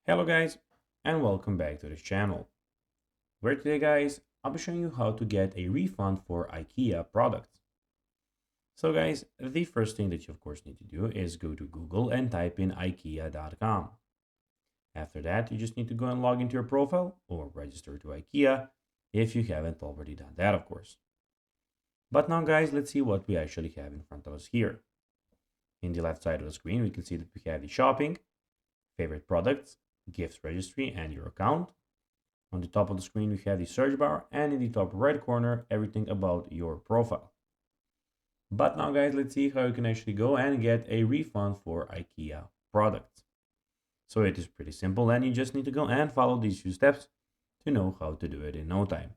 Hello guys, and welcome back to this channel, where today guys, I'll be showing you how to get a refund for IKEA products. So guys, the first thing that you of course need to do is go to Google and type in IKEA.com. After that, you just need to go and log into your profile or register to IKEA if you haven't already done that of course. But now guys, let's see what we actually have in front of us here. In the left side of the screen, we can see that we have the shopping, favorite products, gifts registry, and your account. On the top of the screen, we have the search bar, and in the top right corner, everything about your profile. But now guys, let's see how you can actually go and get a refund for IKEA products. So it is pretty simple, and you just need to go and follow these few steps to know how to do it in no time.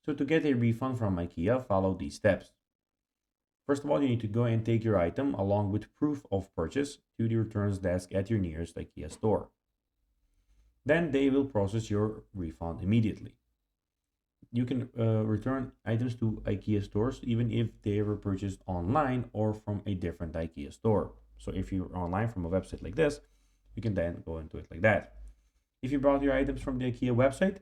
So to get a refund from IKEA, follow these steps. First of all, you need to go and take your item along with proof of purchase to the returns desk at your nearest IKEA store. Then they will process your refund immediately. You can return items to IKEA stores even if they were purchased online or from a different IKEA store. So if you're online from a website like this, you can then go into it like that. If you brought your items from the IKEA website,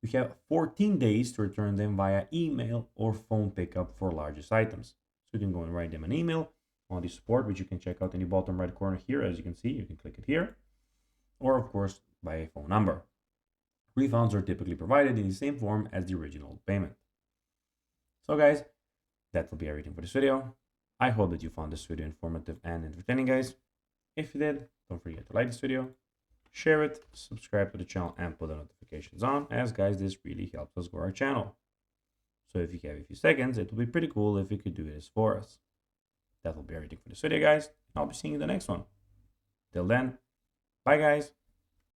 you have 14 days to return them via email or phone pickup for largest items. So you can go and write them an email on the support, which you can check out in the bottom right corner here. As you can see, you can click it here, or of course by a phone number. Refunds are typically provided in the same form as the original payment. So guys, that will be everything for this video. I hope that you found this video informative and entertaining guys. If you did, don't forget to like this video, share it, subscribe to the channel and put the notifications on, as guys, this really helps us grow our channel. So if you have a few seconds, it would be pretty cool if you could do this for us. That will be everything for this video guys. I'll be seeing you in the next one. Till then, bye guys.